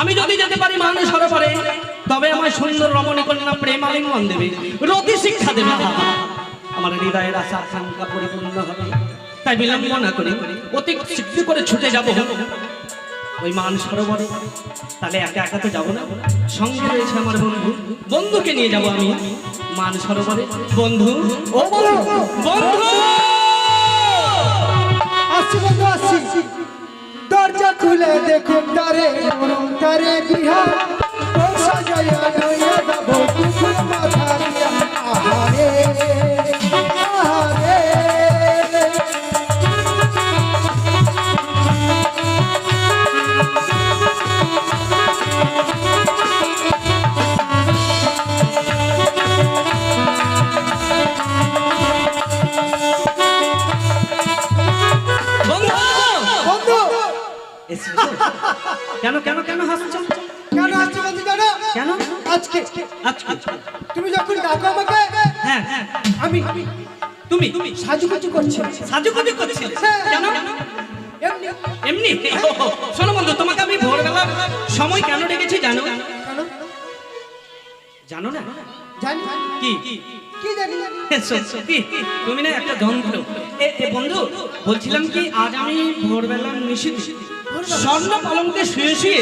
আমি যদি যেতে পারি মানুষ সরোবরে, তবে আমার সুন্দর রমণী কন্যা প্রেম আলিঙ্গন দেবে, রতি শিক্ষা দেবে, আমার হৃদয়ের আশা আকাঙ্ক্ষা পরিপূর্ণ হবে। তাই বিলম্ব না করে অতি শীঘ্র করে ছুটে যাব ওই মান সরোবরে। তাহলে একা একা তো যাবো না, সঙ্গে রয়েছে আমার বন্ধু, বন্ধুকে নিয়ে যাব আমি মান সরোবরে। বন্ধু, ও বন্ধু, বন্ধু আসছি বন্ধু আসছি, দরজা খুলে দেখুন তারে তারে বিহার ও সাজাইয়া নইয়া যাবো কুকুর মাথা দিয়া। আহারে আহারে কেন কেন কেন হাসছো? কেন আসছি বন্ধু জানো? কেন? আজকে আচ্ছা, তুমি যখন ডাকো আমাকে, হ্যাঁ আমি তুমি সাজুগুজু করছি। সাজুগুজু করছিলে কেন? এমনি এমনি? শোনো বন্ধু, তোমাকে আমি ভোরবেলা সময় কেন ডেকেছি জানো? কেন জানো না? জানি কি কি জানি সত্যি তুমি না একটা যন্ত্র। এ বন্ধু, বলছিলাম কি, আজ আমি ভোরবেলা নিশিত স্বর্ণ পালঙ্কে শুয়ে শুয়ে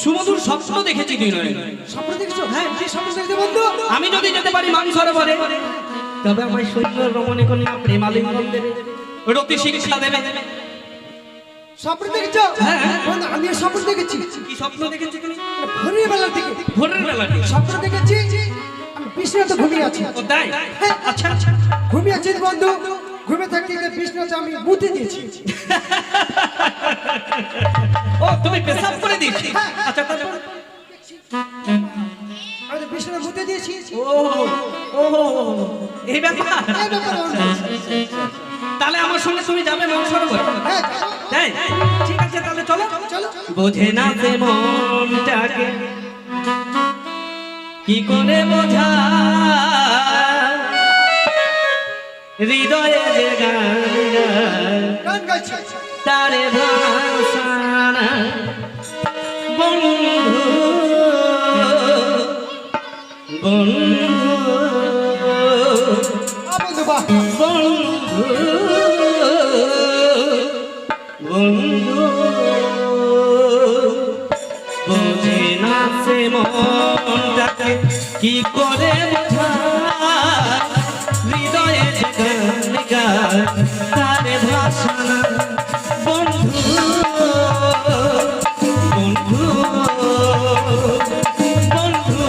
সুমধুর স্বপ্ন দেখেছি। তুই নয় স্বপ্ন দেখছো? হ্যাঁ, কি স্বপ্ন দেখছো বন্ধু? আমি যদি যেতে পারি মান সরোবরে, তবে আমার সুন্দর রমণী কন্যা প্রেম আলিঙ্গন দেবে, রতি শিক্ষা দেবে। স্বপ্ন দেখছো? হ্যাঁ বন্ধু, আমি স্বপ্ন দেখেছি। কি স্বপ্ন দেখেছি তুমি? ভোরের বেলা থেকে ভোরের বেলা স্বপ্ন দেখেছি আমি বিছানাতে ঘুমিয়ে আছি। ও তাই? আচ্ছা আচ্ছা, ঘুমিয়ে আছি বন্ধু, ঘুমে থাকতে বিছানাতে আমি মুতে দিয়েছি। ও তুমি পেশাব করে দিয়েছি? আচ্ছা তারপর? আমি বিছানা মুতে দিয়েছি। ও ও এই ব্যাপার। এই ব্যাপার বন্ধু। তাহলে আমার সঙ্গে তুমি যাবে মান সরোবর? হ্যাঁ, তাই? ঠিক আছে, তাহলে চলো চলো। বোঝে না সে মনটাকে কি করে বোঝা, হৃদয়ে যে গান গান গাইছি। তারে ভাসানা। বন্ধু বন্ধু বন্ধু বাহ, বন্ধু বন্ধু বোঝে না সে মনটাকে কি করে বোঝা, হৃদয়ে গান গায় তারে ভাসানা। বন্ধু বন্ধু বন্ধু বন্ধু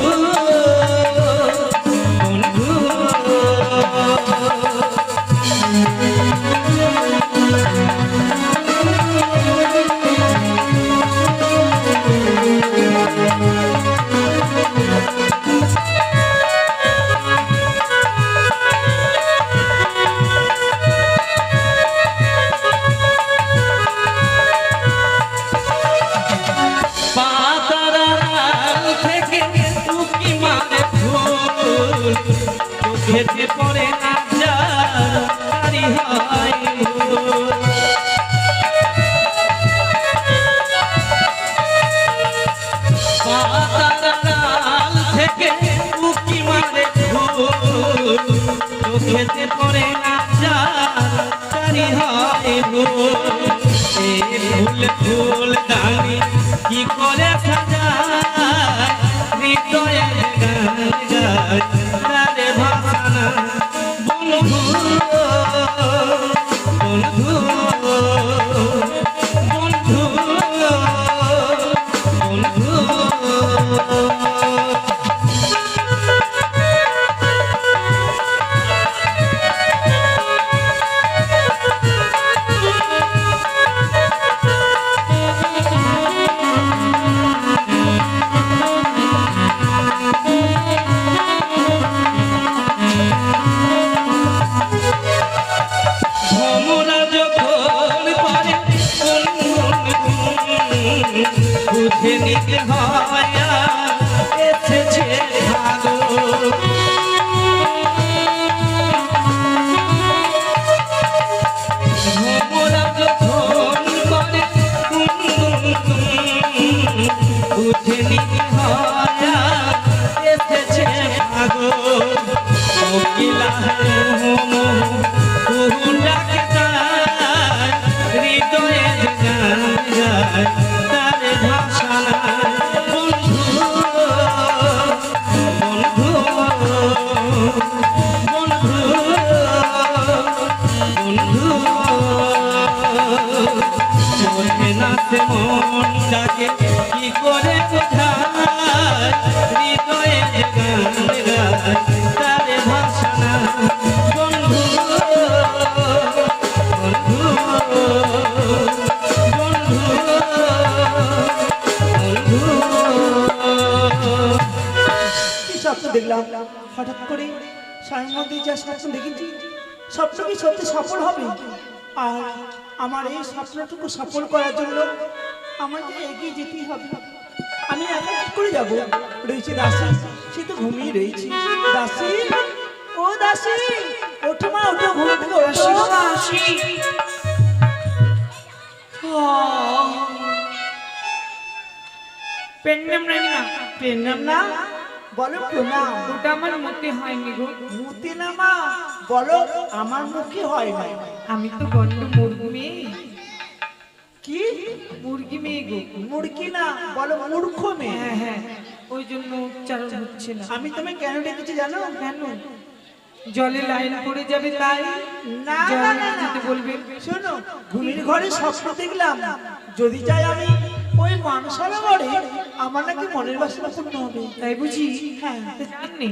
চোখেতে পড়ে না জারি হয় পাতাল থেকে উকি মারে ফুল, চোখেতে পড়ে না জারি হয় ফুল ফুল দানি কি করে সাজায়, হৃদয়ে গান গায় তারে ভাসানা। বন্ধু বন্ধু বন্ধু বন্ধু বুঝে নিতে হয় এসেছে ভালো, ভোমরা যখন করে উঠে নিহয়া এসেছে ভাগো কোকিলা কুহু ডাকে তার হৃদয়ে গান গায় তার ভাষা নাই বন্ধু বন্ধু বন্ধু বন্ধু চোখে নাচে মন ডাকে কি করে বোঝায় হৃদয়ে গান গায় তার ভাষা নাই বন্ধু বন্ধু বন্ধু বন্ধু কি স্বপ্ন দেখলাম হঠাৎ করে স্বামীর মধ্যে যা স্বপ্ন দেখেছি স্বপ্ন কি সত্যি সফল হবে আর আমার এই স্বপ্নটুকু সফল করার জন্য আমাকে এগিয়ে যেতেই হবে আমি একা কি করে যাব রয়েছে দাসী সে তো ঘুমিয়ে রয়েছে দাসী ও দাসী ওঠো মা ওঠো ঘুম থেকে ওঠো দাসী পেন্নাম রানীমা প্রণাম না বলো প্রণাম ওটা আমার মতে হয়নি গো মুতি না মা বলো আমার মুখে হয় না আমি তো গন্ড মুরগি মেয়ে কি মুরগি মেয়ে গো মুরগি না বলো মূর্খ মেয়ে হ্যাঁ হ্যাঁ ওই জন্য উচ্চারণ হচ্ছে না আমি তোমায় কেন ডেকেছি জানো কেন জলে লাইন পড়ে যাবে তাই না জলে না, না, যেতে না। বলবে শোনো ঘুমির ঘরে স্বপ্ন দেখলাম যদি চাই আমি ওই মানসালা ঘরে আমার নাকি মনের বাসনা পূর্ণ হবে তাই বুঝি হ্যাঁ। তো জাননি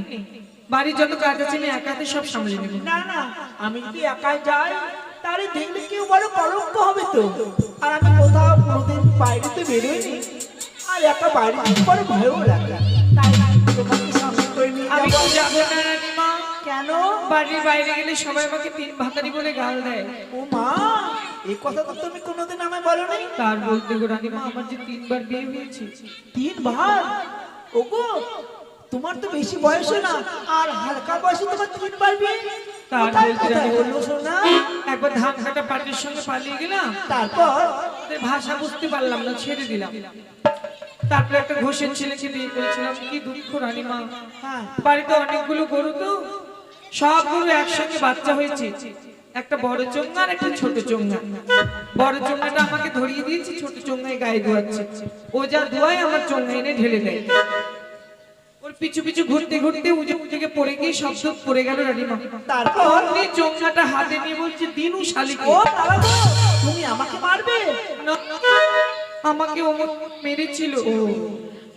বাড়ির যত কাজ আছে আমি একাতে সব সামলে নেব না না আমি যদি একাই যাই তাহলে দেখলে কেউ বড় কলঙ্ক হবে তো আর আমি কোথাও কোনোদিন বাইরে তো বেরোইনি আর একা বাইরে যেতে বড় ভয়ও লাগে তাই তোমাকে সামনে করে নিয়ে আমি তো যাবো। যাবো না রানীমা কেন বাড়ির বাইরে গেলে সবাই আমাকে তিন ভাতারি বলে গাল দেয় ও মা এই কথা তো তুমি কোনোদিন আমায় বলোনি তার বলতে গো রানীমা আমার যে 3 বার বিয়ে হয়েছে 3 বার ওগো তোমার তো বেশি বয়স না আর হালকা বয়সে তোমার 3 বার বিয়ে তার কোথায় বলতে কোথায় রানীমা, হলো সোনা একবার ধান কাটা পাটির সঙ্গে পালিয়ে গেলাম তারপর ওদের ভাষা বুঝতে পারলাম না ছেড়ে দিলাম তারপরে একটা ঘোষের ছেলেকে বিয়ে করেছিলাম কি দুঃখ রানীমা হ্যাঁ বাড়িতে অনেকগুলো গরু তো সব গরু একসঙ্গে বাচ্চা হয়েছে একটা বড় চোঙা আর একটা ছোট চোঙা বড় চোঙাটা আমাকে ধরিয়ে দিয়েছে ছোট চোঙায় গায়ে ধোয়াচ্ছে ও যা ধোয়ায় আমার চোঙা এনে ঢেলে দেয় ওর পিছু পিছু ঘুরতে ঘুরতে উজে থেকে পড়ে গিয়ে শব্দ পড়ে গেল রানীমা তারপর অমনি চোঙাটা হাতে নিয়ে বলছে দিনু শালিকে ও বাবা গো, তুমি আমাকে মারবে না, আমাকে ও মেরেছিল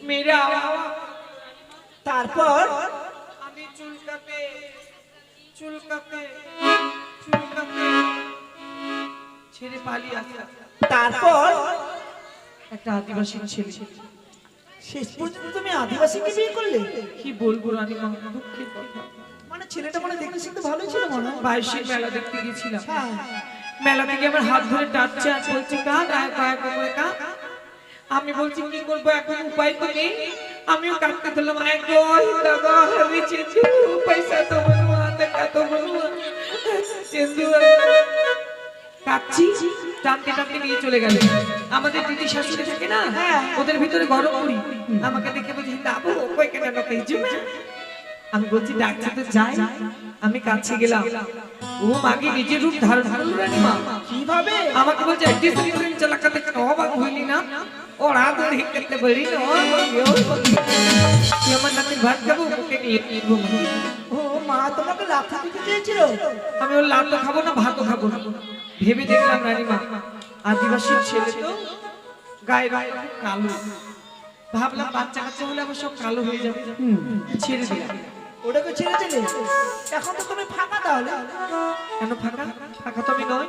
মেরে তারপর আমি চুলকাতে ছেড়ে পালিয়ে আসলাম তারপর একটা আদিবাসী ছেলে শেষ পর্যন্ত তুমি আদিবাসীকে বিয়ে করলে কি বলবো রানীমা দুঃখের কথা মানে ছেলেটা মানে দেখতে শিখতে ভালোই ছিল মনে হয় বাইশের মেলা দেখতে গেছিলাম হ্যাঁ মেলা থেকে আমার হাত ধরে টানছে আর বলছে কা গায়ে গায়ে করে কা আমি বলছি কি করবো এখন উপায় তো নেই আমিও কাটতে ধরলাম আয় গো দাদা আমি চেঁচু পয়সা তো বলবো টাকা তো বলবো চেন্দু কাচ্ছি টানতে টানতে নিয়ে চলে গেল আমাদের দিদি শাশুড়ি থাকে না ওদের ভিতরে গরম করি আমাকে দেখে বলছি দাবো কই কেন নকাই আমি বলছি ডাক্তার তো যাই আমি কাছে গেলাম ও মাগে নিজের রূপ ধারণ করলো রানীমা কিভাবে আমাকে বলছে ডিসিপ্লিন চালাকাতে অবাক হইলি না ওর হাত ধরে হিকতে বলি না তুই আমার নামে ভাত খাবো ওকে নিয়ে নিবো ও মা তোমাকে লাথি দিতে চেয়েছিল আমি ওর লাতো খাবো না ভাতও খাবো না ভেবে দেখলাম রানীমা আদিবাসী ছেলে তো গায়ে গায়ে খুব কালো ভাবলাম বাচ্চা কাচ্চা হলে আবার সব কালো হয়ে যাবে ছেড়ে দিলাম ওটাকে ছেড়ে দিলে এখন তো তুমি ফাঁকা তাহলে কেন ফাঁকা ফাঁকা তো আমি নয়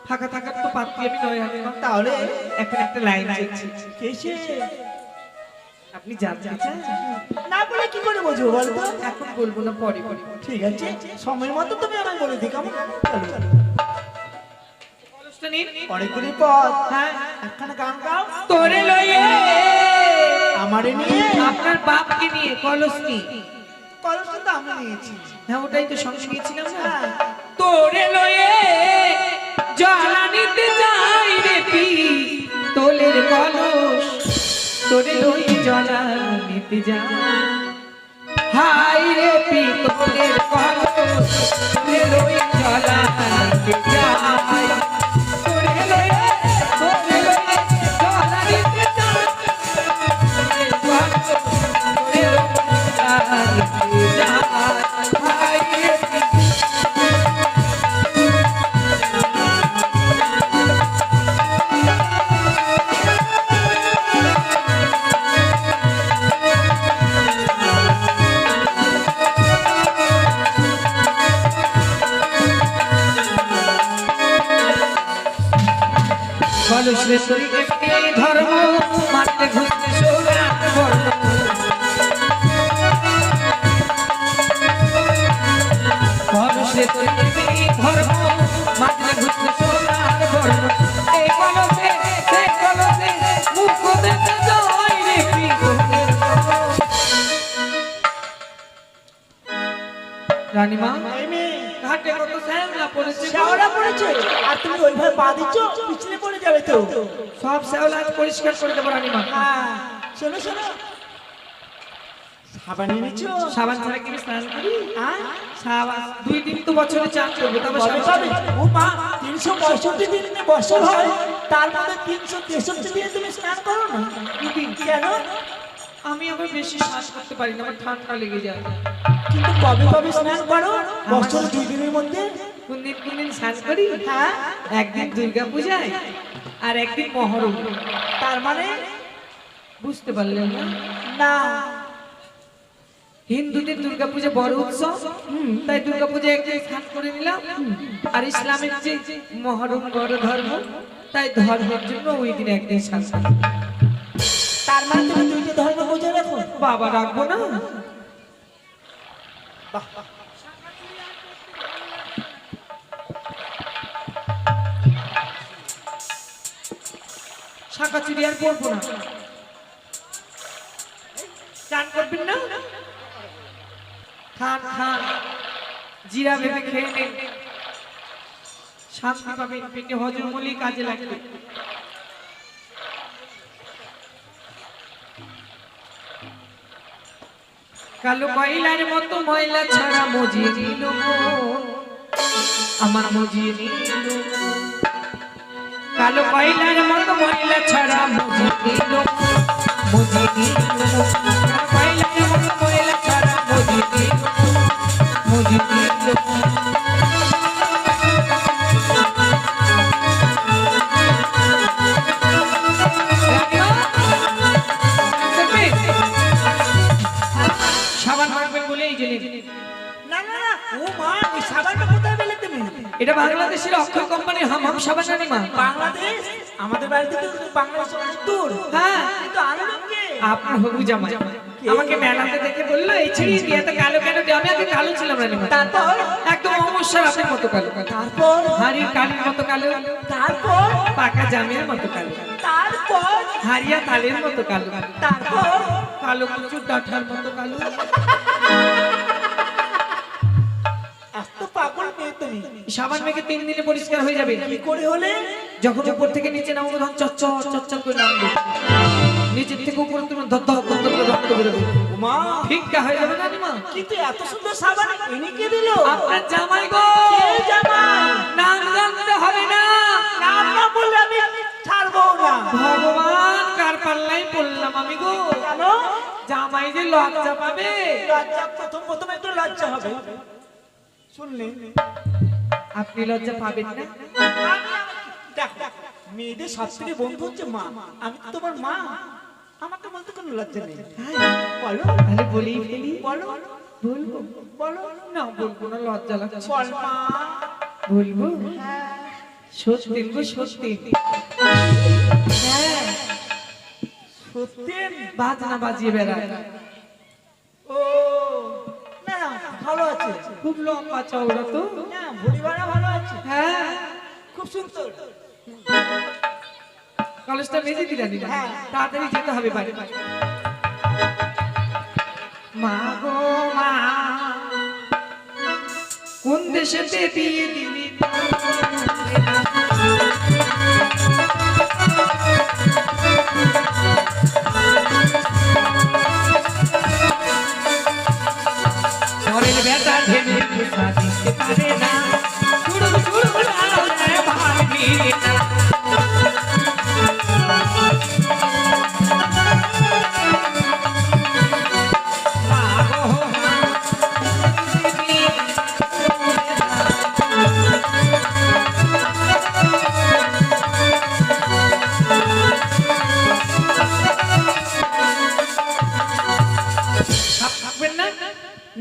ফাঁকা থাকার তো পাত্রী আমি নয় রানীমা তাহলে এখন একটা লাইন চাইছি কেসে আপনি জানতে চান না বলে কি করে বুঝবো বলো তো এখন বলবো না পরে পরে ঠিক আছে সময়ের মতো তুমি আমায় বলে দিই কেমন চলো কলসটা নিন অনেকগুলি পথ হ্যাঁ একখানা গান গাও তোরে লয়ে আমারে নিয়ে আপনার বাপকে নিয়ে কলস নিয়ে কলসটা তো আমি নিয়েছি হ্যাঁ ওটাই তো সঙ্গে নিয়েছিলাম না হ্যাঁ। তোরে লয়ে জ্বালানিতে যাই রে পি তোলের কলস তোরে লই জলা নিতে যা হাই রে পিতলের কলস তোরে লই জলা নিতে যা তোরে লই জলা নিতে যা তোরে লই জলা নিতে যা হাই রে কলসে তরিকে ধর্ম মারতে ঘুরতে সোনার বর্ণ কলসে তরিকে ধর্ম মারতে ঘুরতে সোনার বর্ণ এই কলসে সেই কলসে মুখ দেখতে যাই রে পিতলের কলস রানীমা এই মেয়ে, ঘাটে কত শ্যাওলা পড়েছে গো। শ্যাওলা পড়েছে আর তুমি ওইভাবে পা দিচ্ছ, পিছলে পড়ে যাবে তো। সব শ্যাওলা আজ পরিষ্কার করে দেবো রানীমা হ্যাঁ, শোনো শোনো, সাবান এনেছো? সাবান ছাড়া কি আমি স্নান করি হ্যাঁ? সাবান 2 দিন তো বছরে চান করবো তবে কবে সাবান কবে? ও মা, 365 দিন বছর হয়, তার মধ্যে 363 দিনে তুমি স্নান করো না? কেন? আমি আবার বেশি শ্বাস করতে পারি না, আমার ঠান্ডা লেগে যায়। কিন্তু কবে কবে স্নান করো? বছর 2 দিনের মধ্যে? কোন দিন স্নান করি? হ্যাঁ, একদিন দুর্গা পূজায় আর একদিন মহরম। তার মানে বুঝতে পারলেন না? না। হিন্দুদের দুর্গা পূজা বড় উৎসব, তাই দুর্গা পূজায় একদিন স্নান করে নিলাম। আর ইসলামের যে মহরম বড় ধর্ম, তাই ধর্মের জন্য ওই দিন একদিন স্নান করি। তার মানে তুমি দুইটা ধর্ম বজায় রাখো? বাবা রাখবো না? শাঁখা চুড়ি আর পরবো না। চান করবেন না? খান খান, জিরা ভেবে খেয়ে নেন, শান্তি পাবেন, পেটে হজম হলেই কাজে লাগবে। কালো কয়লার মতো ময়লা ছাড়া মজিয়ে নিল আমার মজিয়ে নিল। কালো কয়লার মতো ময়লা ছাড়া মজিয়ে নিল মজিয়ে নিল। কালো কয়লার মতো ময়লা ছাড়া মজিয়ে নিল মজিয়ে নিল। সাবান মাখবেন বলে এই যে নিন। না না না, ও মা, ওই সাবানটা কোথায় পেলে তুমি? এটা বাংলাদেশের অক্ষয় কোম্পানির হাম সাবান রানীমা। বাংলাদেশ? আমাদের বাড়িতে তো বাংলাদেশ অনেক দূর। হ্যাঁ, কিন্তু আনলাম কে? আপনার হবু জামাই আমাকে মেলাতে দেখে বললো এই ছিড়ি দিয়ে তো কালো কেন দিয়ে? আমি আগে কালো ছিলাম রানীমা। তারপর? একদম অমস্যার আপনার মতো কালো। তারপর? হাড়ির কালির মতো কালো। তারপর? পাকা জামের মতো কালো। তারপর? হারিয়া তালের মতো কালো। তারপর? কালো কুচুর ডাঁঠার মতো কালো। এত পাগল মেয়ে তুমি। সাবান মেখে 3 দিনে পরিষ্কার হয়ে যাবে। কি করে হলে? যখন উপর থেকে নিচে নামবো তখন চচ্চর চচ্চর করে নামবে, নিচের থেকে উপরে তুমি ধর ধর ধর করে রক্ত বেরোবে। মা, ফিক্কা হয়ে যাবে রানীমা। কিন্তু এত সুন্দর সাবান এনে কে দিল? আপনার জামাই গো। কে জামাই? নাম জানতে হবে না। নাম না বললে আমি ছাড়বো না। ভগবান কার পাল্লাই পড়লাম আমি গো। কেন? জামাই যে লজ্জা পাবে। লজ্জা, প্রথম একটু লজ্জা হবে। শুনলে? আপনি লজ্জা পাবেন না? দেখো, মেয়েদের সব থেকে বন্ধু হচ্ছে মা। আমি তো তোমার মা, আমাকে বলতে কোনো লজ্জা নেই। বলো, তাহলে বলেই ফেলি। বলো, বলবো? বলো। না বলবো না, লজ্জা লাগছে। বল মা। বলবো? হ্যাঁ। সত্যি গো সত্যি। হ্যাঁ, সত্যি? বাজনা বাজিয়ে বেড়ায়। ও না, ভালো আছে। খুব লম্বা চওড়া তো। না, ভুড়ি বাড়া ভালো আছে। হ্যাঁ, খুব সুন্দর। কলেজটা মেজে দিলা দিলা। হ্যাঁ। তাড়াতাড়ি যেতে হবে বাড়ি। মা গো মা, কোন দেশেতে দিয়ে দিলি?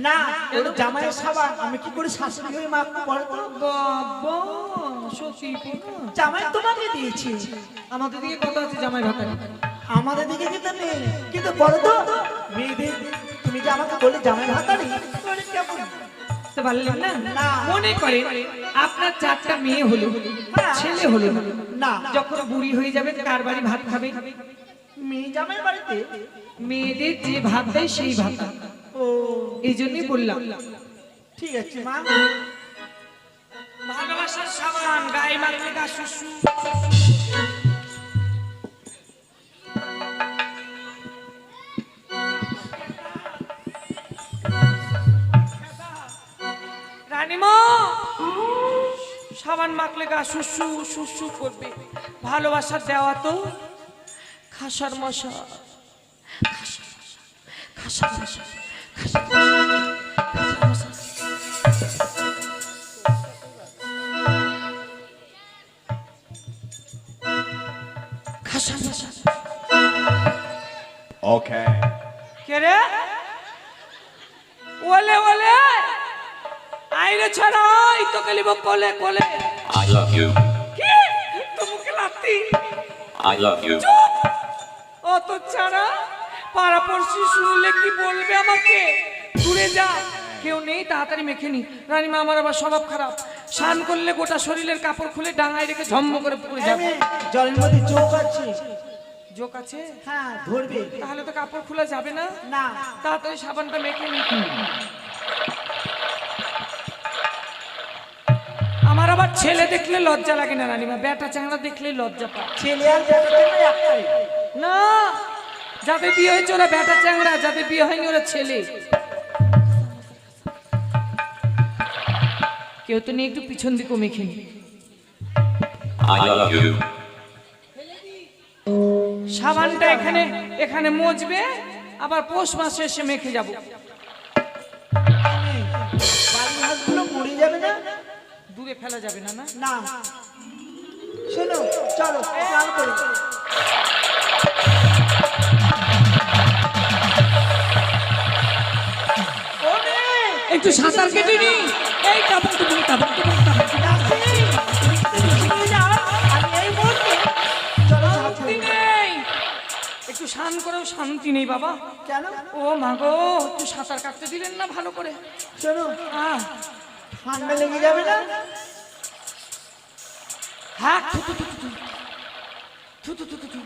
না ওর জামাইয়ের সাবান আমি কি করে শাশুড়ি হয়ে মাখবো বলো তো? বাবা সত্যি জামাই তোমাকে দিয়েছি, আমাদের দিকে কত আছে জামাই ভাতারি? আমাদের দিকে কিন্তু নেই। কিন্তু বলো তো মেয়েদের, তুমি যে আমাকে বলে জামাই ভাতারি মানে কেমন? বুঝতে পারলেন না? না। মনে করেন আপনার 4টা মেয়ে হলো, হ্যাঁ। ছেলে হলো না। না যখন বুড়ি হয়ে যাবে কার বাড়ি ভাত খাবে? মেয়ে জামাইয়ের বাড়িতে। মেয়েদের যে ভাত দেয় সেই ভাত। ও এই জন্যই বললাম ঠিক আছে মা। ভালোবাসার সাবান গায়ে মাখলে গা শুশু। রানীমা সাবান মাখলে গা শুশু শুশু করবে। ভালোবাসার দেওয়া তো খাসার মশা, খাসার মশা, খাসার মশা, খাসার মশা। খাসার মশা। Okay. কে রে? ওলে ওলে আইরে ছড়া এই তো গলিব কোলে কোলে। I love you. কি তোমাকে লাত্তি? I love you. ও তো ছাড়া পাড়াপড়শি শুনলে কি বলবে আমাকে? দূরে যা, কেউ নেই, তাড়াতাড়ি মেখে নি। রানীমা আমার আবার স্বভাব খারাপ, স্নান করলে গোটা শরীরের কাপড় খুলে ডাঙায় রেখে ঝম্ম করে পড়ে যাবে। জলের মধ্যে চোখ আছে। জোক আছে? হ্যাঁ ধরবে। তাহলে তো কাপড় খোলা যাবে না। না তাড়াতাড়ি সাবানটা মেখে নি। আমার আবার ছেলে দেখলে লজ্জা লাগে না রানীমা, বেটা চ্যাংড়া দেখলে লজ্জা পায়। ছেলে আর বেটা ছেলে একটাই। না, যাদের বিয়ে হয়েছে ওরা বেটা চ্যাংড়া, যাদের বিয়ে হয়নি ওরা ছেলে। কেউ তো নেই, একটু পিছন দিকেও মেখে নি। I love you. সাবানটা এখানে এখানে মজবে, আবার পৌষ মাসে এসে মেখে যাব। বাড়ির হাঁসগুলো মরে যাবে না? দূরে ফেলা যাবে না না? না শোনো চলো স্নান করি। ও মেয়ে, একটু সাঁতার কেটে নি। এই কাপড় তো তুমি কাপড় তো দাসী, তুমি শুনে যাও, আমি এই মুহূর্তে চলো শান্তি নেই, একটু স্নান করেও শান্তি নেই বাবা। কেন? ও মা গো, একটু সাঁতার কাটতে দিলেন না ভালো করে? শোনো হ্যাঁ ঠান্ডা লেগে যাবে না? হ্যাঁ থু থু থু থু থু থু থু থু থু।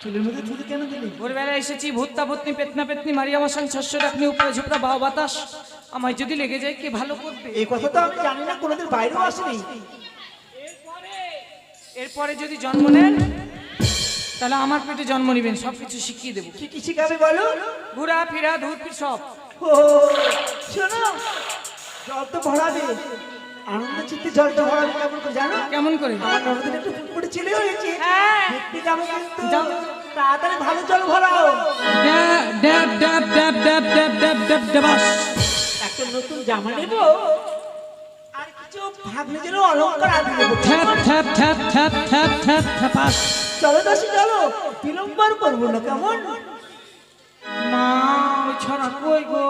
চুলের মধ্যে থুতু কেন দিলি? ভোরবেলা এসেছি, ভূতটা ভূতনি পেতনা পেতনি মারিয়া মশান শস্য ডাকনি উপরে ঝুপড়া বাবা বাতাস। আমায় যদি লেগে যায় কে ভালো করবে? এই কথা তো আমি জানি না, কোনোদিন বাইরেও আসেনি। এরপরে যদি জন্ম নেন তাহলে আমার পেটে জন্ম নেবেন, সবকিছু শিখিয়ে দেবো। কি কি শিখাবে বলো? ঘোরা ফিরা ধূরপির সব। ও শোনো, জল তো ভরাবে, আনন্দ চিত্তে জলটা ভরাবে কেমন করে জানো? কেমন করে? আমার ননদের একটু ফুটফুটে ছেলে হয়েছে, হ্যাঁ। দেখতে যাবে কিন্তু যাও। তাড়াতাড়ি ভালো জল ভরাও। ড্যাব ড্যাব ড্যাব ড্যাব ড্যাব ড্যাব ড্যাব ড্যাবাস। একটা নতুন জামা নেবো, আর কিছু ভাগ্নেদেরও অলংকার আদি নেবো। থ্যাপ থ্যাপ থ্যাপ থ্যাপ থ্যাপ থ্যাপ থ্যাপাস। চলো দাসী চলো, বিলম্বর করবো না কেমন? মা ওই ছড়া কই গো?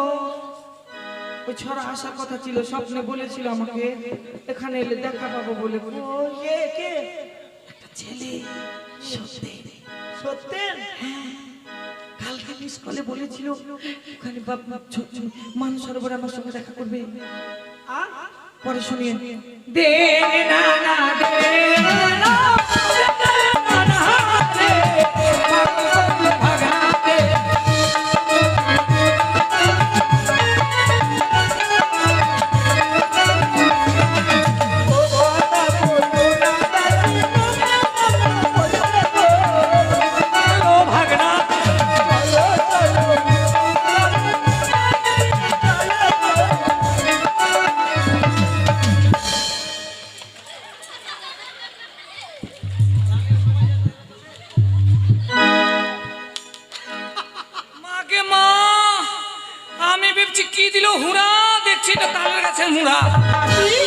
ওই ছড়া আসার কথা ছিল, স্বপ্নে বলেছিল আমাকে এখানে এলে দেখা পাবো বলে। ও কে কে? একটা ছেলে সত্যি সত্যেন? কালকে মিস কলে বলেছিল ওখানে মান সরোবর আমার সঙ্গে দেখা করবে। পরে শুনিয়ে দে না না দে না না দে ভাগাতে। ও ভাগনা মাকে মা, আমি ভাবছি কি দিল হুড়া, দেখছি তো তালের গাছের মুড়া।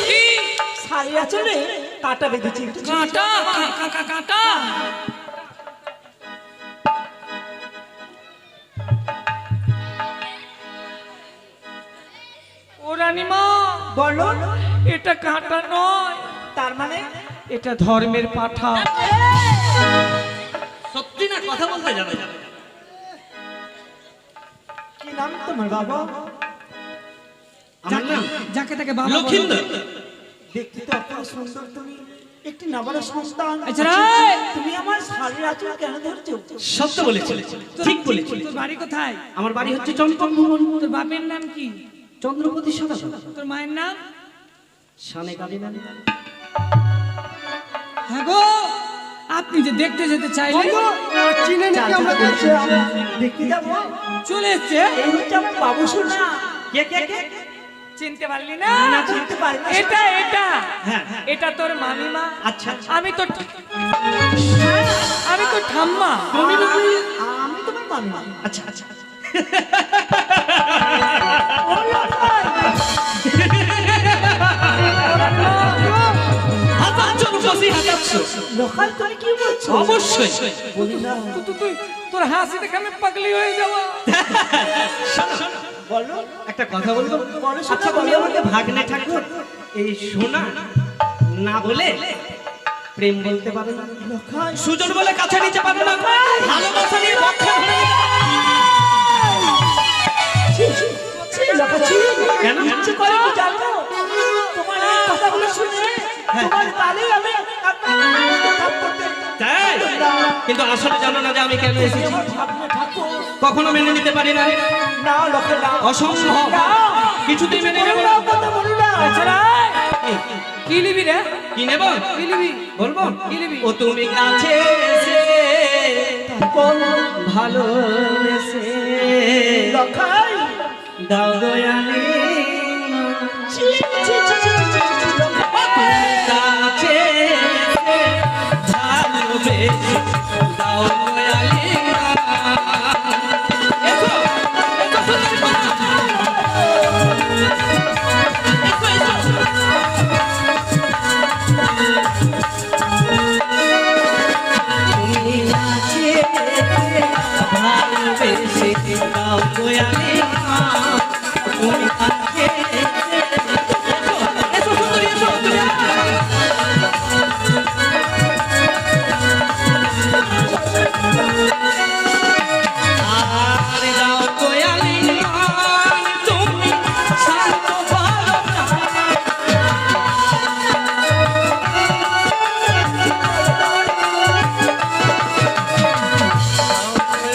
কি শাড়ি আঁচলে কাটা বেঁধেছি, একটু কাঁটা কাঁটা। বলো এটা কাঁটা নয়, তার মানে এটা ধর্মের পাঠা। সত্যি না কথা বলতে জানো? কি নাম তোমার বাবা? আমার নাম যাকে তাকে বাবা বলো। লক্ষিন্দর। দেখতে তো অপূর্ব সুন্দর তুমি, একটি নাবালক সন্তান। আচ্ছা রে, তুমি আমার শাড়ির আঁচল কেন ধরছো? সত্য বলেছি, ঠিক বলেছি। তোর বাড়ি কোথায়? আমার বাড়ি হচ্ছে চম্পক ভুবন। তোর বাপের নাম কি? চন্দ্রপতি সদাগর। তোর মায়ের নাম? শানে কালিনা। হ্যাঁ গো, আপনি যে দেখতে যেতে চাইলেন, চিনে নাকি আমরা বলছে, আমরা দেখতে যাবো। চলে এসছে। এই হচ্ছে আমার বাবু সোনা। কে কে কে? চিনতে পারলি না? না, চিনতে পারি না। এটা এটা হ্যাঁ, এটা তোর মামিমা। আচ্ছা আচ্ছা। আমি তো ঠাম্মা। তুমি বাবা? আমি তোমার মামা। আচ্ছা আচ্ছা। হাতাচ্ছ রূপসী, হাতাচ্ছ। লোকাল তুমি কি বলছো? অবশ্যই। বলি না, তোর হাসি দেখে আমি পাগলি হয়ে যাওয়া। বলো একটা কথা বলবো? বলো সোনা, আচ্ছা তুমি বলো। আমাকে ভাগ্নে ঠাকুর এই সোনা না বলে প্রেম বলতে পারো না? লোকাল সুজন বলে কাছে নিতে পারো না? ভালোবাসা নিয়ে বক্ষে ধরে নিতে লোকাল কেন? ইচ্ছে করে কি জানো? তোমার এই কথাগুলো শুনে তোমার তালেই আমি তাই? কিন্তু আসলে জানো না যে আমি কেন এসেছি? আমার ভাবনা ঠাকুর কখনো মেনে নিতে পারি না, না লোকাল না অসম্ভব, কিছুতেই মেনে নেব না। কথা বলি না। এছাড়া কি নিবি রে? কি নেব? কি নিবি? বলবো? কি নিবি? ও তুমি কাছে এসে ভালোবেসে লোকাল দাও দয়ালি ছি ছি ছি ছি ছি ছি লোকাল কাছে এসে ভালোবেসে দাও দয়ালি। এসো, এসো সুন্দরী কন্যা। এসো, এসো। তুমি কাছে এসে ভালোবেসে দাও দয়ালি। তুমি কাছে এসে এসো, এসো সুন্দরী, এসো তুমি। আর দাও দয়ালি তুমি শান্ত ভালো না।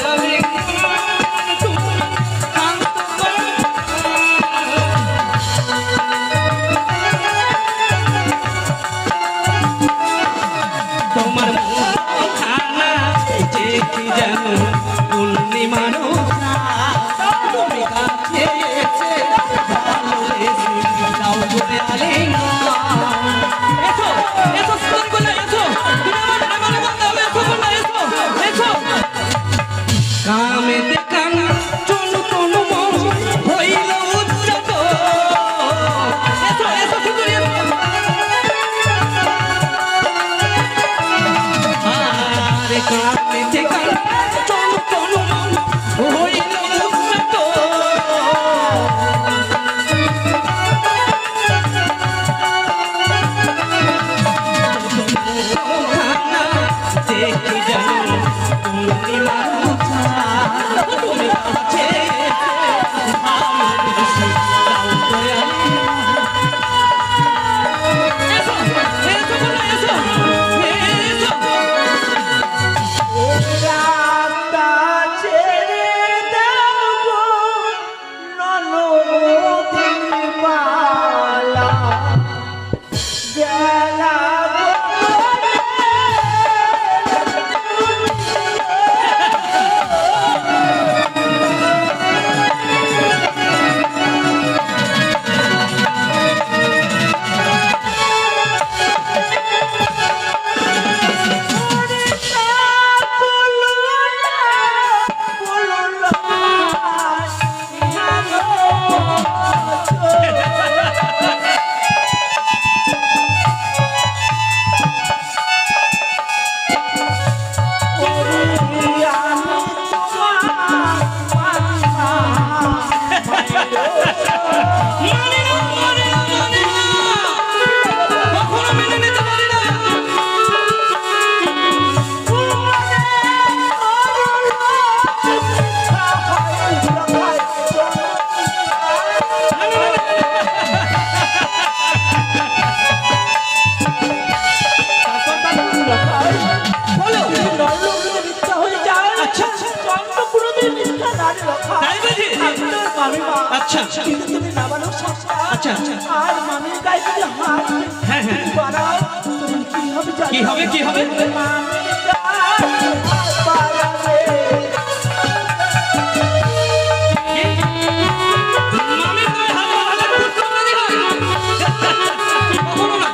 দয়ালি তুমি শান্ত ভালো তোমার মুখখানা দেখি যেন পূর্ণিমার তুমি কাছে এসে ভালোবেসে দাও দয়ালি। এসো, এসো সুন্দরী কন্যা, এসো। তুমি আমার প্রেমের বন্ধু, এসো কন্যা, এসো, এসো। কামেতে কানা চনু তনু মন হইল উচ্চত। এসো, এসো সুন্দরী, এসো। আরে কামেতে কানা চনু তনু মন হইল উচ্চত। মুখখানা দেখি যেন পূর্ণিমার মুখা। তুমি কাছে এসে ভালোবেসে দাও দয়ালি। এসো, এসো কন্যা, এসো, এসো। রাস্তা ছেড়ে দাও গো, ননদের মালা। বেলা গো, প্রাণ রক্ষা। তাই বুঝি? আমি তোর মামিমা। আচ্ছা। কিন্তু তুমি নামানো সস্তা। আচ্ছা, আচ্ছা। আর মামির গায়ে যদি হাত হ্যাঁ, হ্যাঁ। বাড়াও, তুমি কি হবে জানো? কি হবে, কি হবে? মামির গায়ে হাত বাড়াবে। মামির গায়ে হাত বাড়ালে পুত্রবতী হয়? কখনো না।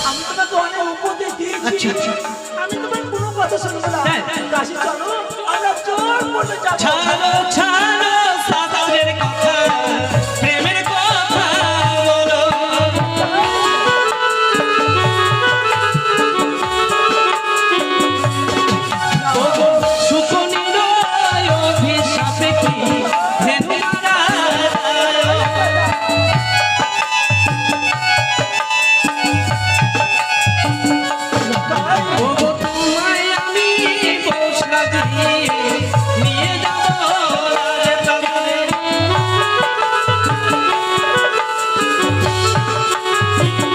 আমি তোমাকে অনেক উপদেশ দিয়েছি। আচ্ছা, আচ্ছা। আমি তোমার কোনো কথা শুনবো না। হ্যাঁ, হ্যাঁ। কাশি চলো, আমরা জোর করে যাবো। ছাড়ো ছাড়ো সাধুদের কথা, প্রেমের কথা বলো। ওগো সুখ নিরয় অভিশাপে কি ধেনু মারা। ওগো তোমায় আমি বসরা দিয়ে নিয়ে যাব রাজপ্রাসাদে।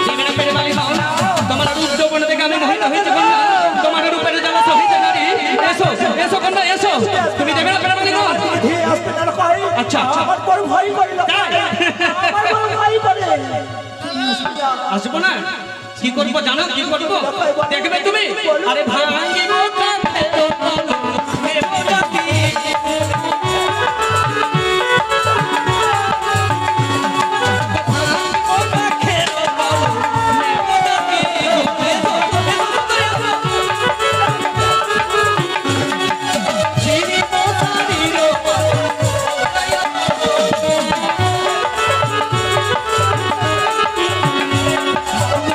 জীবনে পেরে বালি হও না, তোমার রূপ যৌবন দেখে আমি মোহিত হয়েছি কন্যা। তোমার রূপের জ্বালা সহিত নারী। এসো এসো কন্যা এসো, তুমি দেবে না পেরে বালি হও। ধেয়ে আসবে না কয়। আচ্ছা, আচ্ছা। আমার বড় ভয় করে না। তাই? আমার বড় ভয় করে। আসবো না, কি করবো জানো, কি করবো দেখবে তুমি? আরে ভাঙিব কাঠের পলক, নেব যদি। ভাঙিব কাঠের পলক, নেব যদি। এসো, চিরিব শাড়ির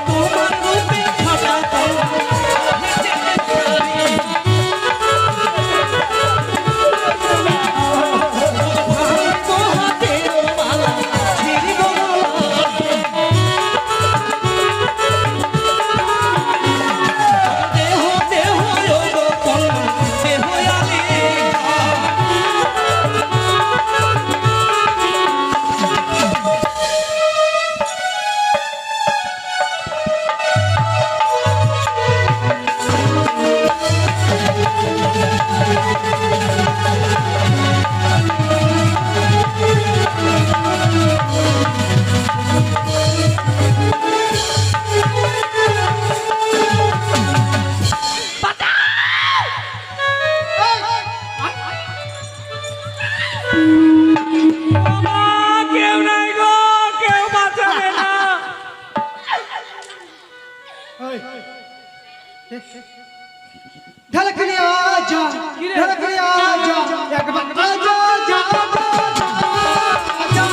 তোমার রূপে ছাটা ঢালখানি আজা, ঢালখানি আজা, একবার আজা, আজা, আজা, আজা।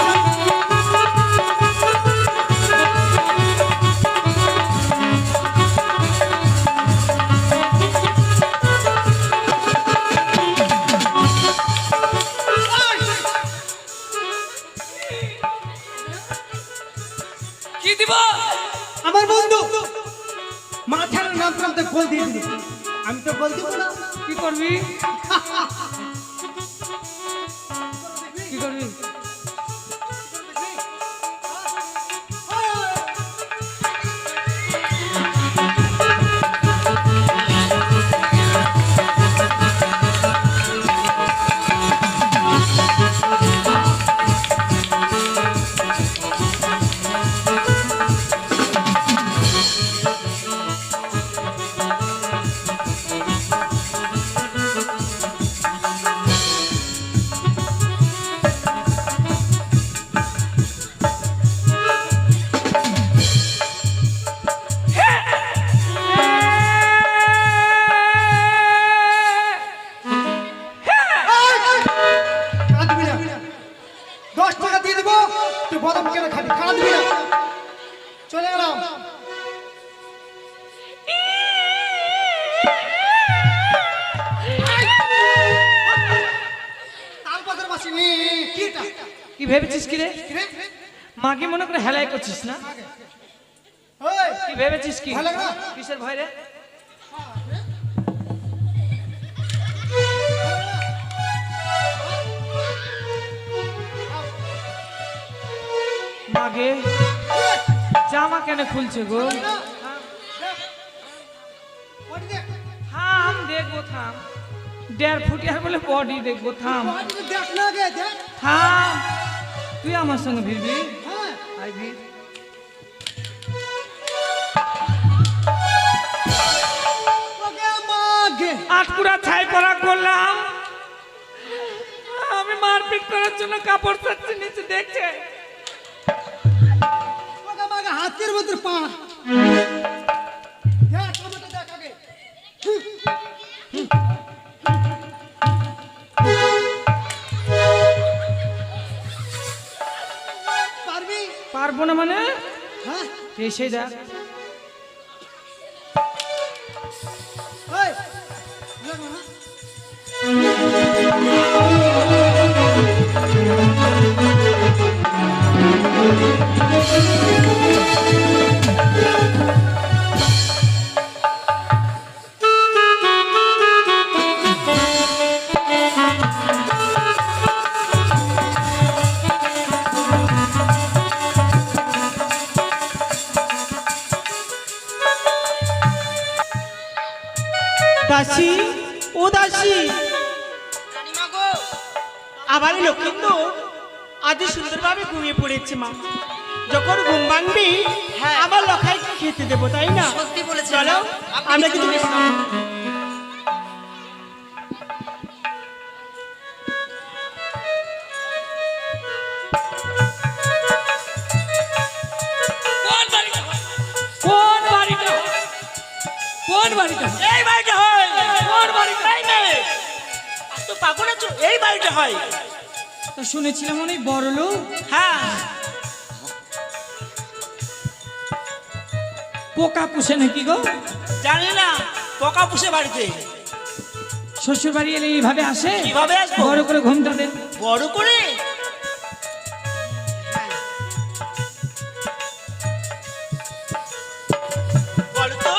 কি দিব? আমার বন্ধু মাথার নাম প্রান্তে গোল দিয়ে দিল। আমি তো গোল দিব না। কি করবি? কি করবি? খাওয়া দিবি না। 10 টাকা দিয়ে দেবো, তুই বাদাম কেন খাবি? খাওয়া দিবি না। চলে গেলাম। তালপাতার বাসি কি এটা? কি ভেবেছিস কি রে? কি রে? মাকে মনে করে হেলাই করছিস না? ওই, কি ভেবেছিস কি? ভয় লাগে না? কিসের ভয় রে? জামা কেন খুলছে গো? বডি দেখ, থাম দেখবো, থাম। 1.5 ফুটিয়ার বলে বডি দেখবো, থাম বডি দেখ না গে, দেখ। থাম। তুই আমার সঙ্গে ভিড়বি? হ্যাঁ, আই ভিড়। ওকে মাগে। আটকুড়া ছাই পরা করলাম, আমি মারপিট করার জন্য কাপড় ছাড়ছি নিচে, দেখছে। ওকে মাগে হাতের মধ্যে পা। দেখ, ছবিটা দেখ আগে। পারবি? পারবো না মানে? হ্যাঁ, এসে যা। ওই, দেখ না। দাসী, ও দাসী, আবার লক্ষ্মীন্দর আজ সুন্দরভাবে ঘুমিয়ে পড়েছে মা। যখন ঘুম ভাঙবি আবার লখাইকে খেতে দেবো, তাই না? সত্যি বলেছেন চলো মা। আপনি আমরা কিছু কিছু বলবেন না। কোন বাড়িটা? কোন বাড়িটা? এই বাড়িটা হয়, কোন বাড়িটা? এই মেয়ে, তো পাগল আছো? এই বাড়িটা হয়। তো শুনেছিলাম অনেক বড় লোক। হ্যাঁ, পোকা পুষে নাকি গো? জানি না, পোকা পুষে বাড়িতে। শ্বশুর বাড়ি এলে এইভাবে আসে? কিভাবে আসবো? বড় করে ঘুমটা দেন। বড় করে? বলো তো,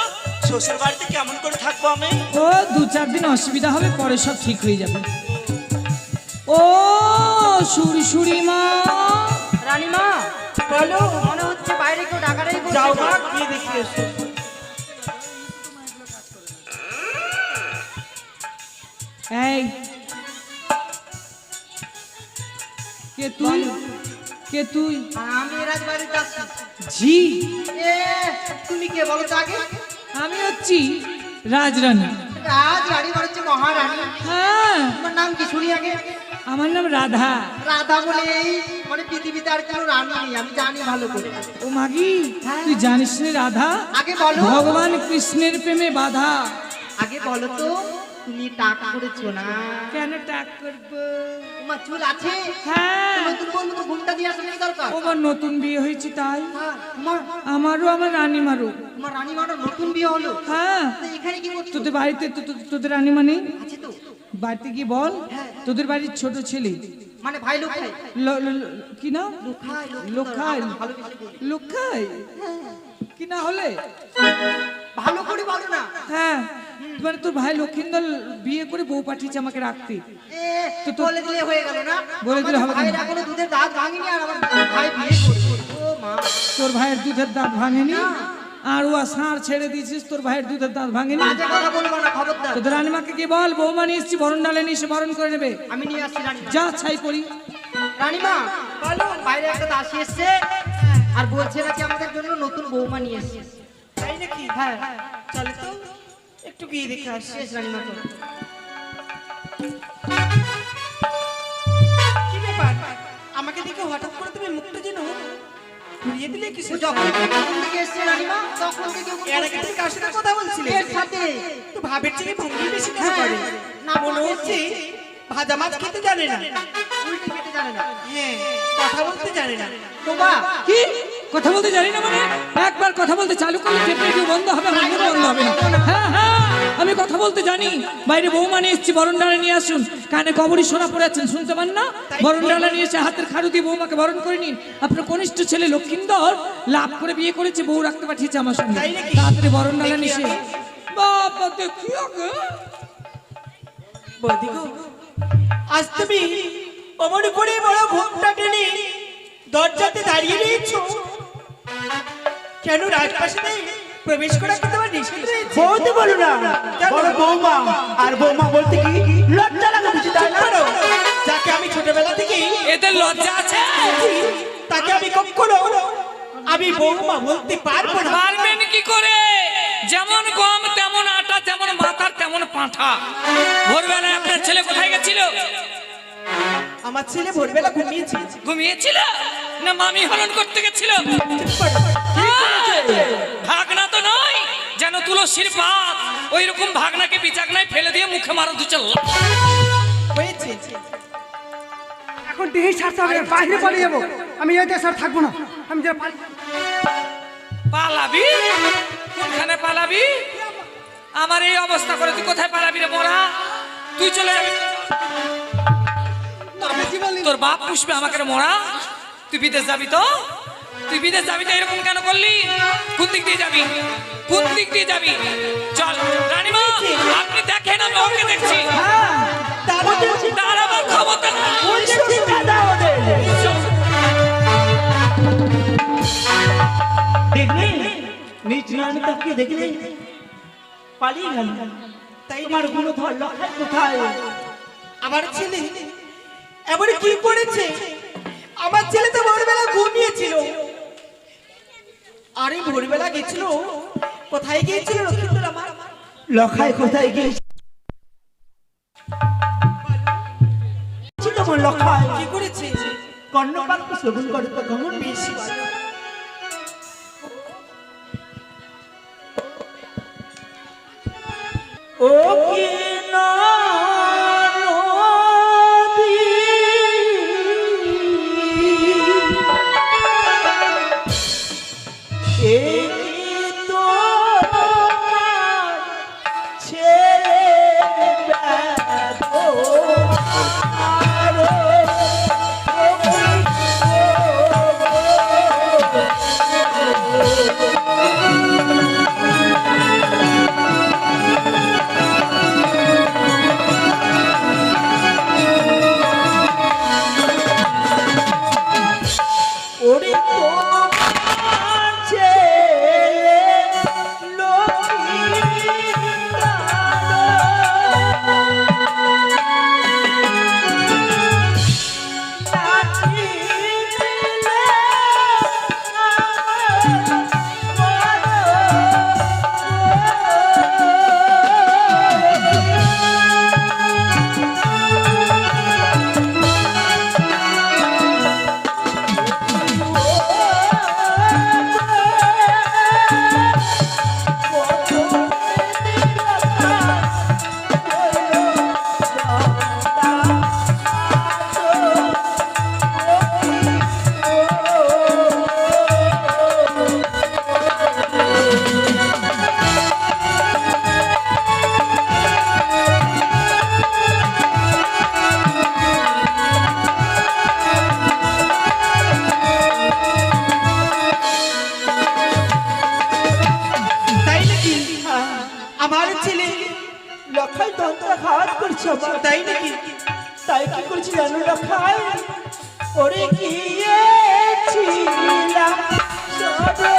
শ্বশুর বাড়িতে কেমন করে থাকবো আমি? ও 2-4 দিন অসুবিধা হবে, পরে সব ঠিক হয়ে যাবে। ও সুরি মা, রানীমা, বলো। মনে হচ্ছে বাইরে কেউ ডাকাডাকি করছে। যাও মা, গিয়ে দেখে এসো। এই কে তুই? কে তুই? আমি এ রাজবাড়িতে আসছি। জি, এ, তুমি কে বলো তো আগে? আমি হচ্ছি রাজরানী। রাজরানী মানে হচ্ছে মহারানী। হ্যাঁ, তোমার নাম কি শুনি আগে? আমার নাম রাধা। রাধা বলে এই মানে পৃথিবীতে আর কোনো রানী নেই, আমি জানি ভালো করে। ও মাগি, তুই জানিস রে রাধা? আগে বলো। ভগবান কৃষ্ণের প্রেমে বাধা। আগে বলো তো, তুমি টাক করেছো না? কেন টাক করবো? তোমার চুল আছে? হ্যাঁ, নতুন বন্ধু তো ঘুমটা দিয়ে আসলে দরকার। আমার নতুন বিয়ে হয়েছে তাই। হ্যাঁ, তোমার আমারও আমার রানীমারও। তোমার রানী মানে নতুন বিয়ে হলো। হ্যাঁ, তো এখানে কি করছো? তোদের বাড়িতে তোদের রানীমা নেই? আছে তো, বাড়িতে গিয়ে বল তোদের বাড়ির ছোট ছেলে মানে ভাই লোক খায়। কি না লোখায়, লোখায়, ভালোবেসে বলি। লোখায় কি না হলে? ভালো করে বলো না। হ্যাঁ, মানে তোর ভাই লক্ষিন্দর বিয়ে করে বউ পাঠিয়েছে আমাকে রাখতে। এ, বলে দিলে হয়ে গেল না? বলে দিলে হবে আমার ভাইয়ের না। এখনো দুধের দাঁত ভাঙেনি আর আমার ভাই বিয়ে করবে। ও মা, তোর ভাইয়ের দুধের দাঁত ভাঙেনি আর ও ষাঁড় ছেড়ে দিয়েছিস, তোর ভাইয়ের দুধের দাঁত ভাঙেনি। বাজে কথা বলবো না, খবরদার। তোদের রানীমাকে গিয়ে বল বৌমা নিয়ে এসছি, বরণ ডালে নিয়ে এসে বরণ করে নেবে। আমি নিয়ে আসছি রানীমা। যা ছাই করি। রানীমা, বলো। বাইরে একটা দাসী এসছে আর বলছে নাকি আমাদের জন্য নতুন বৌমা নিয়ে এসছে। তাই নাকি? হ্যাঁ, চলে তো, একটু গিয়ে দেখে আসি। শেষ রানীমা তো। কি ব্যাপার, আমাকে দেখে হঠাৎ করে তুমি মুখটা যেন ঘুরিয়ে দিলে কিছু? যখন থেকে ঘুম থেকে এসছে রানীমা, তখন থেকে ওকে এর আগে তুমি কার সাথে কথা বলছিলে? এর সাথে। তো ভাবের চেয়ে ভঙ্গি বেশি কেন হ্যাঁ, করে? না, মনে হচ্ছে ভাজা মাছ খেতে জানে না। উল্টে খেতে জানে না। হ্যাঁ, কথা বলতে জানে না। তোবা, কি কথা বলতে জানি না মানে? একবার কথা বলতে চালু করলে টেপ রেডিও বন্ধ হবে, আমার মনে বন্ধ হবে না। হ্যাঁ হ্যাঁ, আমি কথা বলতে জানি। বাইরে বৌমা নিয়ে এসছি, বরণ ডালা নিয়ে আসুন। কানে কবরী শোনা পড়ে আছেন, শুনতে পান না? বরণ ডালা নিয়ে এসে হাতের খাড়ু দিয়ে বৌমাকে বরণ করে নিন। আপনার কনিষ্ঠ ছেলে লক্ষিন্দর লাভ করে বিয়ে করেছে, বউ রাখতে পাঠিয়েছে আমার সঙ্গে। তাই নাকি? তাড়াতাড়ি বরণ ডালা নিয়ে এসে। বাবা দেখি আগে। বৌদি গো, আজ তুমি অমন করে বড় ঘুমটা টেনে দরজাতে দাঁড়িয়ে রয়েছো, কেন রাজপ্রাসাদে প্রবেশ করা কি তোমার নিষেধ রয়েছে? বলতে বলো না, বড় বৌমা। আর বৌমা বলতে কি লজ্জা লাগে কিছু, তাই না? যাকে আমি ছোটবেলা থেকে এদের লজ্জা আছে? তাকে আমি কখনো আমি বৌমা বলতে পারবো না। পারবেন কি করে? যেমন গম তেমন আটা, যেমন মাথার তেমন পাঁঠা। ভোরবেলায় আপনার ছেলে কোথায় গেছিল? আমার ছেলে ভোরবেলা ঘুমিয়েছে। ঘুমিয়েছিল না মামি হরণ করতে গেছিল? ভাগনা তো নয়, যেন তুলসীর পাত। ওই রকম ভাগনাকে বিচাগনায় ফেলে দিয়ে মুখে মারো দু চাল। হয়েছে। এখন দেহি ছাড়তে হবে, বাইরে পালিয়ে যাবো। আমি এই দেশে আর থাকবো না। আমি যে পালাবি? কোনখানে পালাবি? আমার এই অবস্থা করে তুই কোথায় পালাবি রে মোরা? তুই চলে যাবি। তোর বাপ পুষবে আমাকে রে মোরা। তুই বিদেশ যাবি তো? তুই বিদেশ যাবি তো এরকম কেন করলি? কোন দিক দিয়ে যাবি? কোন দিক দিয়ে যাবি? চল রানীমা, আপনি দেখেন, আমি ওকে দেখছি। তার আমার ক্ষমতা নাই। দেখলে নিজ নয়নে তাকিয়ে দেখলে পালিয়ে গেল। তাই আমার গুণধর লখাই কোথায়? আমার ছেলে এবারে কি করেছে? আমার ছেলে তো ভোরবেলা ঘুমিয়েছিল। আরে ভোরবেলা গেছিল কোথায় গিয়েছিল? লক্ষিন্দর আমার লখাই কোথায় গিয়েছিল? তোমার লখাই কি করেছে? কর্ণপাত শ্রবণ করে তো কেমন বেশি ও কি নদী এই তোমার ছেলে ওরে তোমার ছেলে আমার ছেলে লখাই তন্ত্রাঘাত করছে আমার, তাই নাকি? তাই কি করছি জানো লখাই? ওরে গিয়েছিলাম সরোবরে,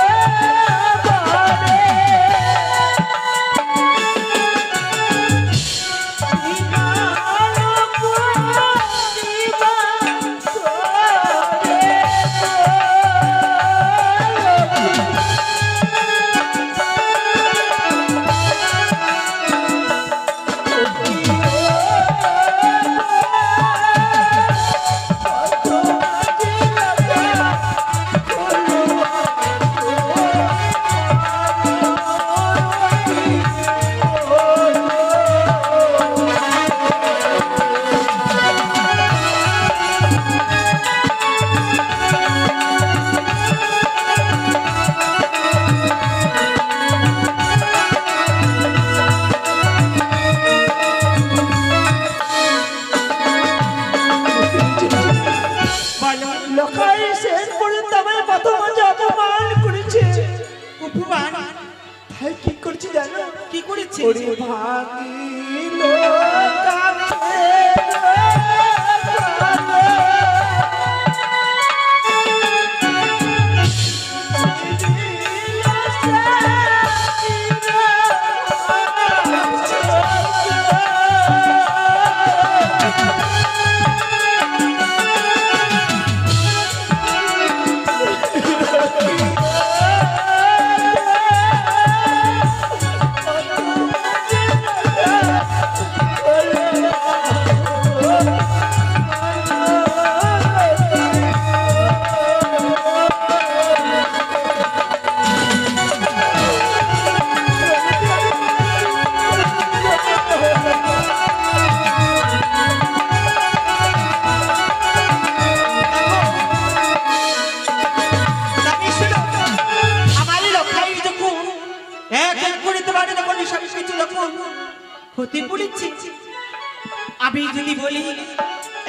লখাই শেষ পর্যন্ত আমার প্রথম অপমান করেছে। উপমান ভাই কি করছি জানো? কি করেছে? ওরে ভাগিল কাছে দিল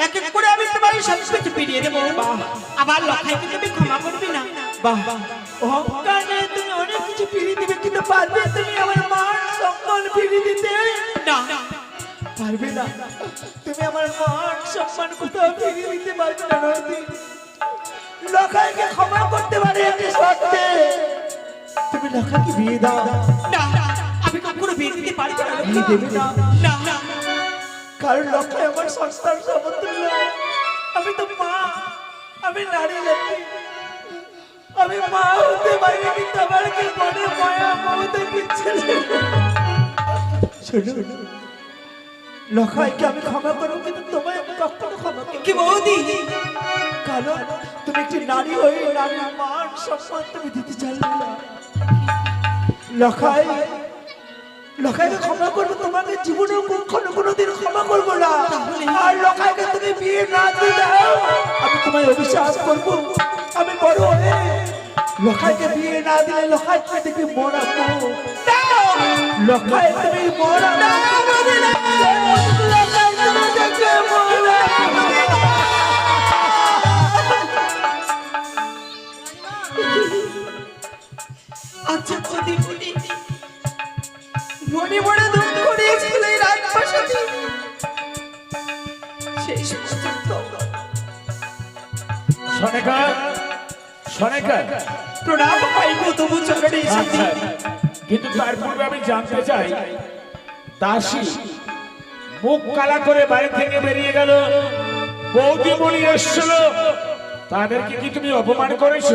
এক এক করে আমি তোমার সব কিছু ফিরিয়ে দেবো। আবার লখাইকে তুমি ক্ষমা করবে না। বাহ অহংকারে তুমি অনেক কিছু ফিরিয়ে দিবে, কিন্তু পারবে তুমি আমার মান সম্মান ফিরিয়ে দিতে? না, পারবে না। তুমি আমার মান সম্মান কোথাও ফিরিয়ে দিতে পারবে না নদী। লখাইকে ক্ষমা করতে পারে একটি শর্তে, তুমি লখাইকে বিয়ে দাও। না, আমি কখনো বিয়ে দিতে পারবো না। বিয়ে দেবে না? না, কারণ লখাই আমার সন্তান সমতুল্য। আমি তো মা, আমি নারী লক্ষ্মী, আমি মা হতে পারি, কিন্তু আমার কি মনে মায়া মমতা কিচ্ছু নেই। শোনো, লখাইকে আমি ক্ষমা করবো, কিন্তু তোমায় আমি কখনো ক্ষমা করবো কি বৌদি? কারণ তুমি একটি নারী হয়ে নারীর মান সম্মান তুমি দিতে চাইলে না। লখাইকে ক্ষমা করবো, তোমাকে জীবনেও কখনো কোনোদিন ক্ষমা করবো না। আর লখাইকে তুমি বিয়ে না দিয়ে দাও, আমি তোমায় অভিশাপ করবো। আমি বড় হয়ে লখাইকে বিয়ে না দিলে লখাই তুমি দেখবি মরাবো। লখাই তুমি মরাবো, লখাই তুমি দেখবে মরাবো। আচ্ছা প্রদীপটি মনে মনে দুঃখ করিয়েছিল এই রাজপ্রাসাদে। সেই সমস্ত প্রণাম পাইব তবু চরণে এসেছি। কিন্তু তার পূর্বে আমি জানতে চাই, দাসী মুখ কালা করে বাড়ি থেকে বেরিয়ে গেল, বৌদি বলি এসছিল, তাদেরকে কি তুমি অপমান করেছো?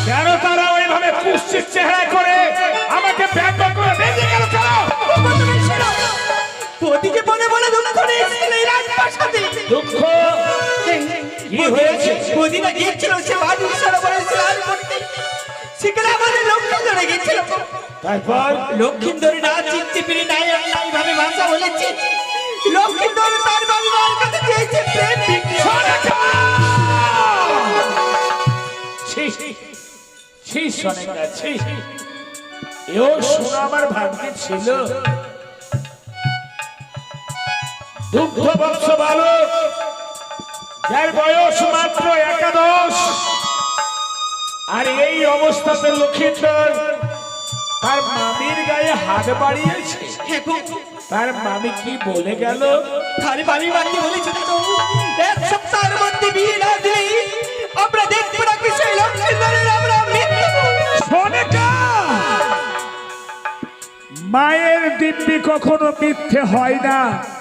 কেন তারা ওইভাবে কুৎসিত চেহারা করে আমাকে ব্যাপার করে বেরিয়ে গেল কেন? বৌদিকে মনে মনে দুঃখ করিয়েছিল এই রাজপ্রাসাদে। দুঃখ কি হয়েছে? বৌদি না গিয়েছিল সে বাড়ির সরবরাহ স্নান করতে, সেখানে আমাদের লক্ষ্মী ধরে গেছিল। তারপর লক্ষ্মীন্দরী না চিনতে পেরে নাই ভাবে ভাষা বলেছে। লক্ষ্মীন্দরী তার বাবার কাছে চেয়েছে প্রেম ভিক্ষা। এও শোনা আমার ভাগ্যে ছিল। দুগ্ধ বংশ বালক, যার বয়স মাত্র 11, আর এই অবস্থাতে লক্ষ্মীন্দর তার মামির গায়ে হাত বাড়িয়েছে। তার মামি কি বলে গেল? তার বাড়ি বাড়ি বলেছে এক সপ্তাহের মধ্যে বিয়ে না দিলে আমরা দেখবো না কি সেই লক্ষ্মীন্দরের আমরা মায়ের দিব্যি কখনো মিথ্যে হয় না,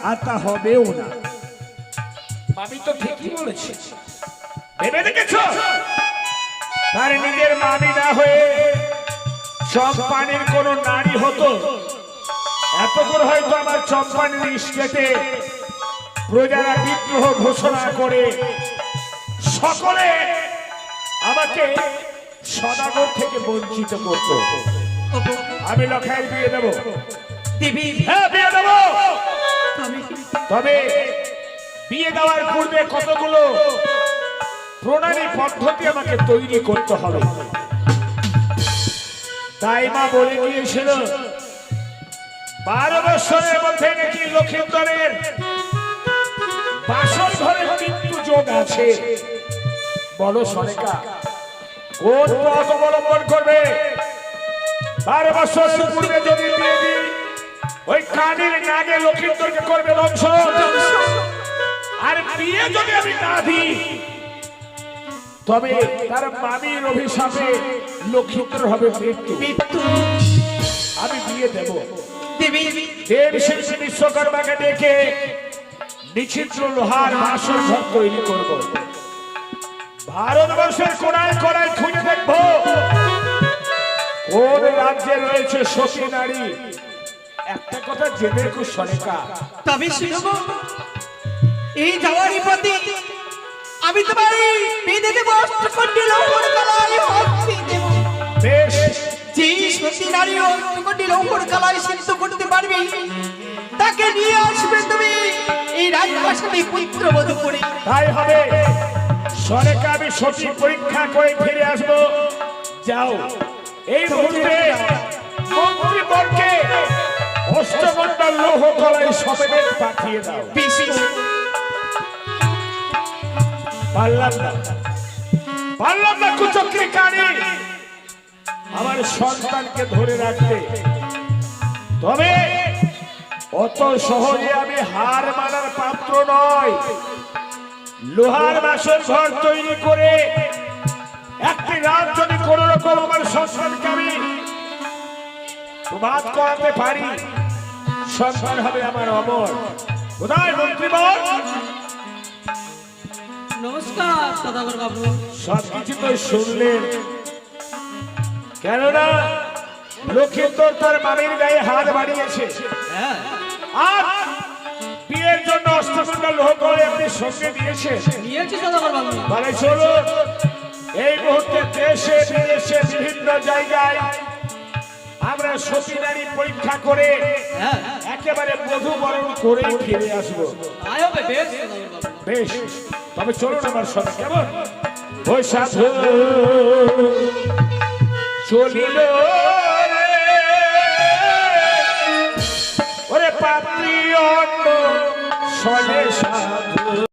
আর তা হবেও না। মামি তো ঠিকই বলেছে। ভেবে দেখেছো, তার নিজের মামি না হয়ে চম্পানির কোন নারী হতো, এত করে হয়তো আমার চম্পানির স্টেটে প্রজারা বিদ্রোহ ঘোষণা করে সকলে আমাকে সদাগর থেকে বঞ্চিত করত। আমি লখাইয়ের বিয়ে দেবো, হ্যাঁ বিয়ে দেবো। তবে বিয়ে দেওয়ার পূর্বে কতগুলো প্রণালী পদ্ধতি আমাকে তৈরি করতে হবে। তাই মা বলে গিয়েছিল 12 বছরের মধ্যে নাকি লক্ষ্মীন্দরের বাসর ঘরে মৃত্যু যোগ আছে। বলো সরেকা, কোন পথ অবলম্বন করবে? 12 বছর পূর্বে যদি বিয়ে দিই, ওই কানের নাগে লক্ষ্মীন্দরকে করবে ধ্বংস। আর বিয়ে যদি আমি না দিই, তবে তার মামির অভিশাপে লক্ষ্মীন্দর হবে মৃত্যু। আমি বিয়ে দেব। দেব শিল্পী বিশ্বকর্মাকে ডেকে নিচিত্র লোহার বাসর ঘর তৈরি করব। ভারতবর্ষের কোনায় কোনায় খুঁজে দেখব কোন রাজ্যে রয়েছে সতী নারী। একটা কথা জেনে রেখো সরেকা, তবে শুনবো এই যাওয়ারই পথে আমি তোমার বেঁধে দেবো অষ্টকন্ডী লৌহর কালায় হস্তি দেব। বেশ, যে সতী নারী অষ্টকন্ডী লৌহর কালায় সিদ্ধ করতে পারবে, তাকে নিয়ে আসবে তুমি এই রাজপ্রাসাদে পুত্রবধূ করে। তাই হবে সরেকা। আমি সতী পরীক্ষা করে ফিরে আসবো। যাও, এই মুহূর্তে মন্ত্রীবরকে অষ্টকন্ডা লৌহ কলায় সমেত পাঠিয়ে দাও। পারলাম না কুচক্রি কানি আমার সন্তানকে ধরে রাখতে। তবে অত সহজে আমি হার মানার পাত্র নয়। লোহার বাসন ঘর তৈরি করে একটি রাত যদি কোন রকম আমার সন্তানকে আমি প্রবাদ করাতে পারি, সন্তান হবে আমার অমর। কোথায় মন্ত্রীবর? নমস্কার সদাগর বাবু। সবকিছু তো শুনলেন, কেননা লক্ষিন্দর তার মামির গায়ে হাত বাড়িয়েছে। হ্যাঁ, আর বিয়ের জন্য অষ্টমঙ্গল লোহ করে আপনি সঙ্গে দিয়েছে। নিয়েছি সদাগর বাবু। বলে চলো এই মুহূর্তে দেশে বিদেশে বিভিন্ন জায়গায় আমরা সতী নারী পরীক্ষা করে হ্যাঁ, একেবারে বধূ বরণ করে ফিরে আসবো। তাই হবে, বেশ সদাগর বাবু। বেশ, তবে চলুন আমার সাথে। কেমন? ওই সাধু চলিল রে, ওরে পাত্রী অন্য সনে সাধু